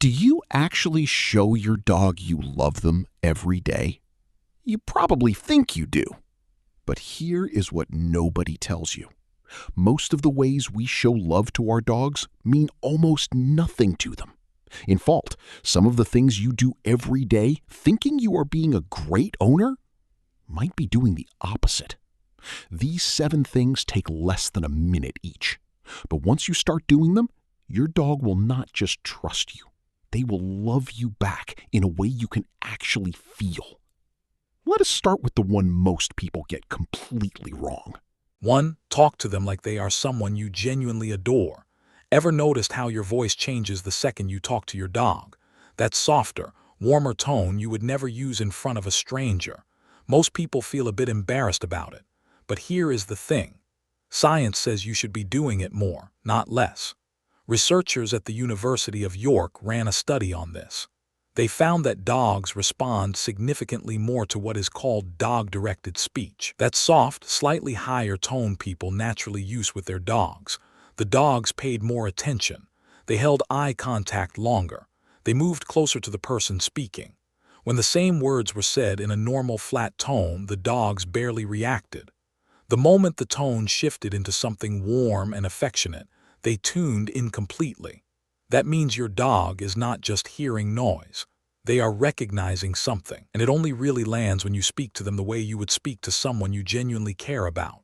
Do you actually show your dog you love them every day? You probably think you do. But here is what nobody tells you. Most of the ways we show love to our dogs mean almost nothing to them. In fact, some of the things you do every day thinking you are being a great owner might be doing the opposite. These 7 things take less than a minute each. But once you start doing them, your dog will not just trust you. They will love you back in a way you can actually feel. Let us start with the one most people get completely wrong. 1. Talk to them like they are someone you genuinely adore. Ever noticed how your voice changes the second you talk to your dog? That softer, warmer tone you would never use in front of a stranger. Most people feel a bit embarrassed about it. But here is the thing. Science says you should be doing it more, not less. Researchers at the University of York ran a study on this. They found that dogs respond significantly more to what is called dog-directed speech. That soft, slightly higher tone people naturally use with their dogs. The dogs paid more attention. They held eye contact longer. They moved closer to the person speaking. When the same words were said in a normal flat tone, the dogs barely reacted. The moment the tone shifted into something warm and affectionate, they tuned in completely. That means your dog is not just hearing noise. They are recognizing something, and it only really lands when you speak to them the way you would speak to someone you genuinely care about.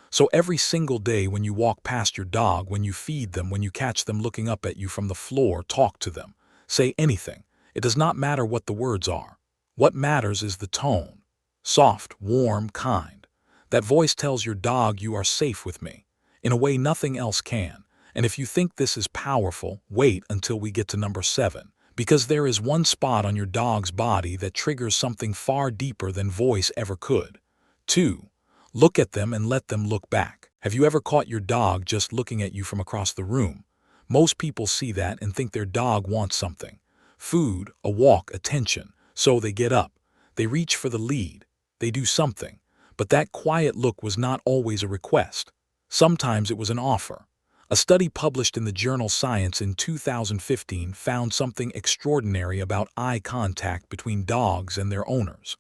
So every single day when you walk past your dog, when you feed them, when you catch them looking up at you from the floor, talk to them. Say anything. It does not matter what the words are. What matters is the tone. Soft, warm, kind. That voice tells your dog you are safe with me, in a way nothing else can. And if you think this is powerful, wait until we get to number 7, because there is one spot on your dog's body that triggers something far deeper than voice ever could. 2. Look at them and let them look back. Have you ever caught your dog just looking at you from across the room? Most people see that and think their dog wants something. Food, a walk, attention. So they get up. They reach for the lead. They do something. But that quiet look was not always a request. Sometimes it was an offer. A study published in the journal Science in 2015 found something extraordinary about eye contact between dogs and their owners.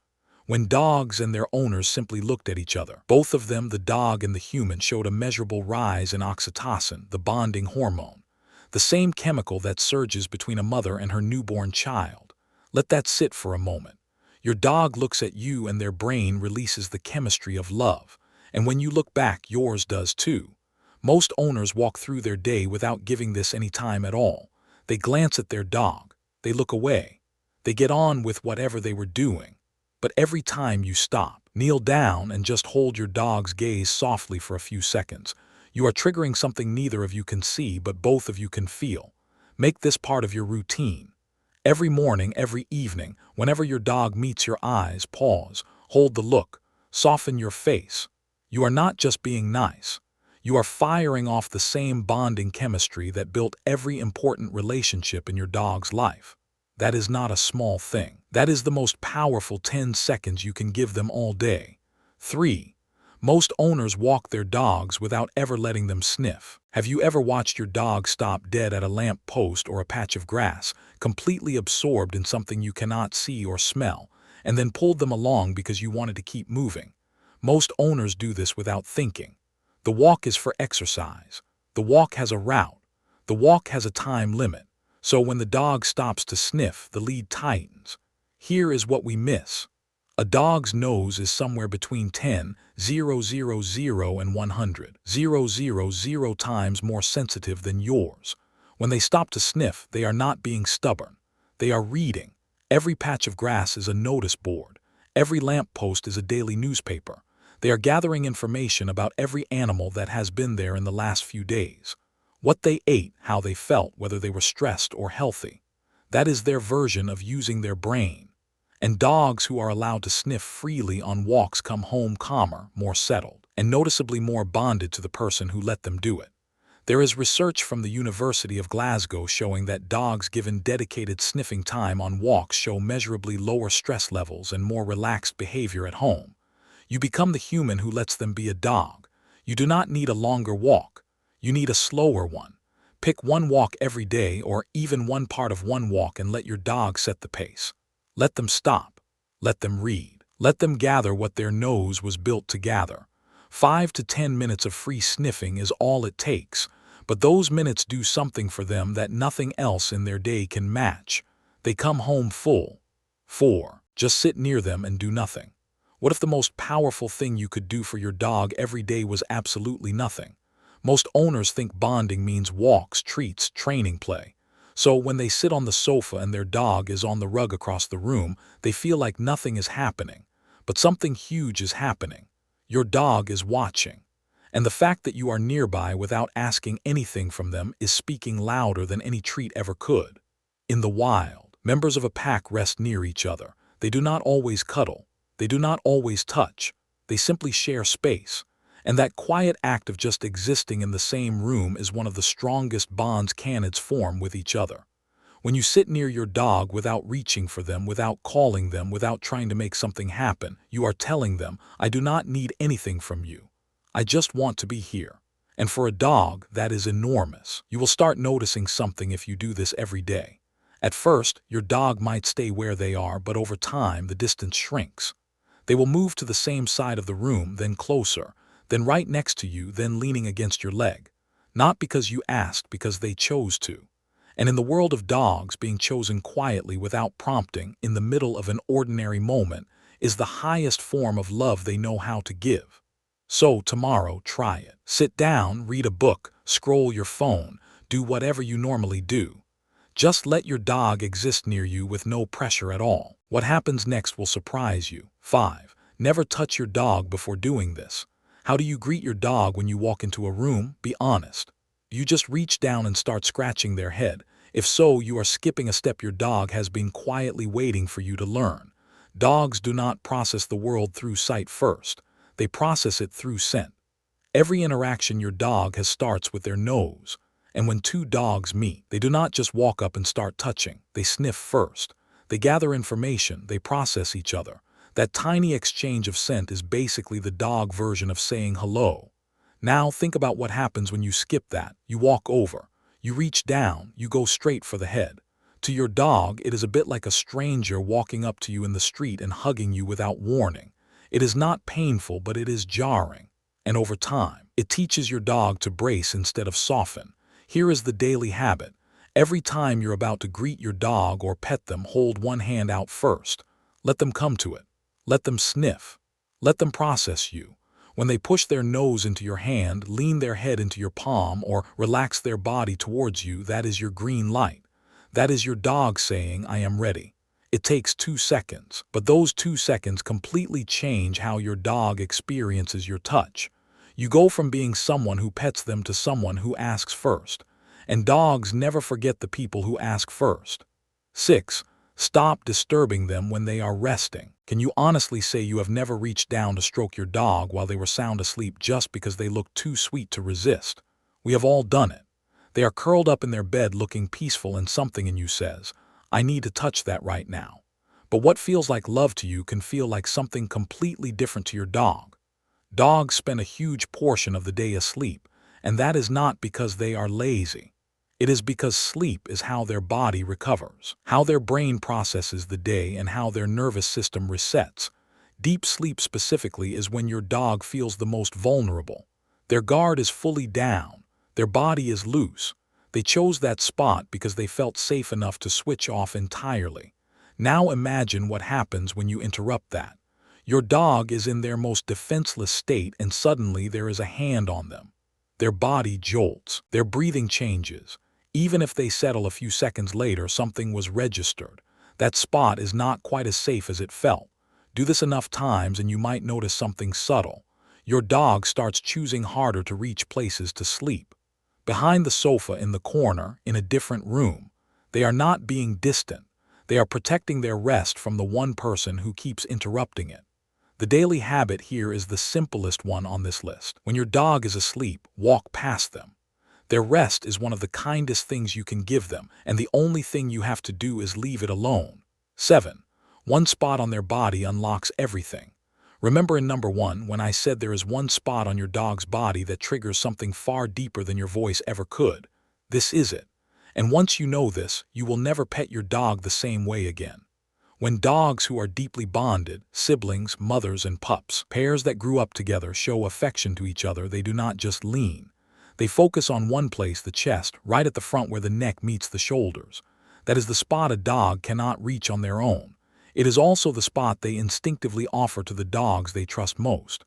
When dogs and their owners simply looked at each other, both of them, the dog and the human, showed a measurable rise in oxytocin, the bonding hormone, the same chemical that surges between a mother and her newborn child. Let that sit for a moment. Your dog looks at you and their brain releases the chemistry of love. And when you look back, yours does too. Most owners walk through their day without giving this any time at all. They glance at their dog. They look away. They get on with whatever they were doing. But every time you stop, kneel down, and just hold your dog's gaze softly for a few seconds, you are triggering something neither of you can see but both of you can feel. Make this part of your routine. Every morning, every evening, whenever your dog meets your eyes, pause, hold the look, soften your face. You are not just being nice. You are firing off the same bonding chemistry that built every important relationship in your dog's life. That is not a small thing. That is the most powerful 10 seconds you can give them all day. 3. Most owners walk their dogs without ever letting them sniff. Have you ever watched your dog stop dead at a lamp post or a patch of grass, completely absorbed in something you cannot see or smell, and then pulled them along because you wanted to keep moving? Most owners do this without thinking. The walk is for exercise. The walk has a route. The walk has a time limit. So when the dog stops to sniff, the lead tightens. Here is what we miss. A dog's nose is somewhere between 10,000 and 100,000 times more sensitive than yours. When they stop to sniff, they are not being stubborn. They are reading. Every patch of grass is a notice board. Every lamppost is a daily newspaper. They are gathering information about every animal that has been there in the last few days. What they ate, how they felt, whether they were stressed or healthy. That is their version of using their brain. And dogs who are allowed to sniff freely on walks come home calmer, more settled, and noticeably more bonded to the person who let them do it. There is research from the University of Glasgow showing that dogs given dedicated sniffing time on walks show measurably lower stress levels and more relaxed behavior at home. You become the human who lets them be a dog. You do not need a longer walk. You need a slower one. Pick one walk every day or even one part of one walk and let your dog set the pace. Let them stop. Let them read. Let them gather what their nose was built to gather. 5 to 10 minutes of free sniffing is all it takes, but those minutes do something for them that nothing else in their day can match. They come home full. 4. Just sit near them and do nothing. What if the most powerful thing you could do for your dog every day was absolutely nothing? Most owners think bonding means walks, treats, training play. So when they sit on the sofa and their dog is on the rug across the room, they feel like nothing is happening. But something huge is happening. Your dog is watching. And the fact that you are nearby without asking anything from them is speaking louder than any treat ever could. In the wild, members of a pack rest near each other. They do not always cuddle. They do not always touch. They simply share space. And that quiet act of just existing in the same room is one of the strongest bonds canids form with each other. When you sit near your dog without reaching for them, without calling them, without trying to make something happen, you are telling them, I do not need anything from you. I just want to be here. And for a dog, that is enormous. You will start noticing something if you do this every day. At first, your dog might stay where they are, but over time, the distance shrinks. They will move to the same side of the room, then closer, then right next to you, then leaning against your leg. Not because you asked, because they chose to. And in the world of dogs, being chosen quietly without prompting, in the middle of an ordinary moment, is the highest form of love they know how to give. So tomorrow, try it. Sit down, read a book, scroll your phone, do whatever you normally do. Just let your dog exist near you with no pressure at all. What happens next will surprise you. 5. Never touch your dog before doing this. How do you greet your dog when you walk into a room? Be honest. You just reach down and start scratching their head. If so, you are skipping a step your dog has been quietly waiting for you to learn. Dogs do not process the world through sight first. They process it through scent. Every interaction your dog has starts with their nose. And when two dogs meet, they do not just walk up and start touching. They sniff first. They gather information. They process each other. That tiny exchange of scent is basically the dog version of saying hello. Now think about what happens when you skip that. You walk over. You reach down. You go straight for the head. To your dog, it is a bit like a stranger walking up to you in the street and hugging you without warning. It is not painful, but it is jarring. And over time, it teaches your dog to brace instead of soften. Here is the daily habit. Every time you're about to greet your dog or pet them, hold one hand out first. Let them come to it. Let them sniff. Let them process you. When they push their nose into your hand, lean their head into your palm, or relax their body towards you, that is your green light. That is your dog saying, I am ready. It takes 2 seconds, but those 2 seconds completely change how your dog experiences your touch. You go from being someone who pets them to someone who asks first. And dogs never forget the people who ask first. 6. Stop disturbing them when they are resting. Can you honestly say you have never reached down to stroke your dog while they were sound asleep just because they looked too sweet to resist? We have all done it. They are curled up in their bed looking peaceful and something in you says, I need to touch that right now. But what feels like love to you can feel like something completely different to your dog. Dogs spend a huge portion of the day asleep, and that is not because they are lazy. It is because sleep is how their body recovers, how their brain processes the day, and how their nervous system resets. Deep sleep specifically is when your dog feels the most vulnerable. Their guard is fully down. Their body is loose. They chose that spot because they felt safe enough to switch off entirely. Now imagine what happens when you interrupt that. Your dog is in their most defenseless state, and suddenly there is a hand on them. Their body jolts. Their breathing changes. Even if they settle a few seconds later, something was registered. That spot is not quite as safe as it felt. Do this enough times and you might notice something subtle. Your dog starts choosing harder to reach places to sleep. Behind the sofa, in the corner, in a different room. They are not being distant. They are protecting their rest from the one person who keeps interrupting it. The daily habit here is the simplest one on this list. When your dog is asleep, walk past them. Their rest is one of the kindest things you can give them, and the only thing you have to do is leave it alone. 7. One spot on their body unlocks everything. Remember in number 1 when I said there is one spot on your dog's body that triggers something far deeper than your voice ever could. This is it. And once you know this, you will never pet your dog the same way again. When dogs who are deeply bonded, siblings, mothers, and pups, pairs that grew up together, show affection to each other, they do not just lean. They focus on one place, the chest, right at the front where the neck meets the shoulders. That is the spot a dog cannot reach on their own. It is also the spot they instinctively offer to the dogs they trust most.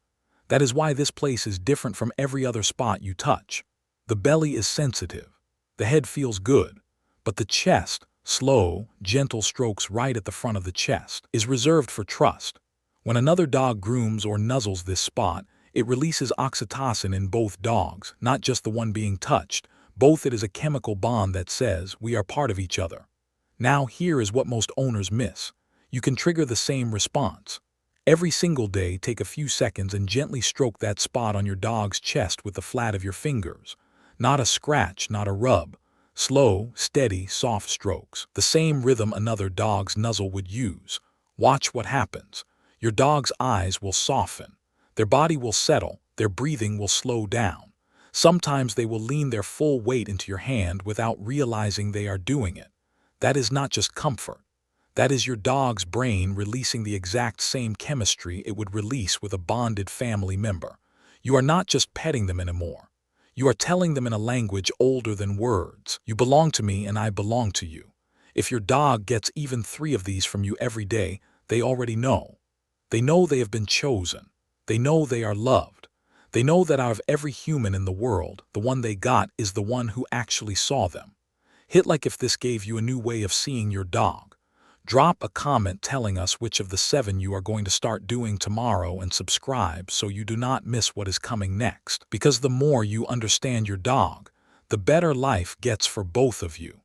That is why this place is different from every other spot you touch. The belly is sensitive. The head feels good. But the chest, slow, gentle strokes right at the front of the chest, is reserved for trust. When another dog grooms or nuzzles this spot, it releases oxytocin in both dogs, not just the one being touched. Both. It is a chemical bond that says, we are part of each other. Now here is what most owners miss. You can trigger the same response. Every single day, take a few seconds and gently stroke that spot on your dog's chest with the flat of your fingers. Not a scratch, not a rub. Slow, steady, soft strokes. The same rhythm another dog's nuzzle would use. Watch what happens. Your dog's eyes will soften. Their body will settle. Their breathing will slow down. Sometimes they will lean their full weight into your hand without realizing they are doing it. That is not just comfort. That is your dog's brain releasing the exact same chemistry it would release with a bonded family member. You are not just petting them anymore. You are telling them in a language older than words. You belong to me and I belong to you. If your dog gets even 3 of these from you every day, they already know. They know they have been chosen. They know they are loved. They know that out of every human in the world, the one they got is the one who actually saw them. Hit like if this gave you a new way of seeing your dog. Drop a comment telling us which of the 7 you are going to start doing tomorrow, and subscribe so you do not miss what is coming next. Because the more you understand your dog, the better life gets for both of you.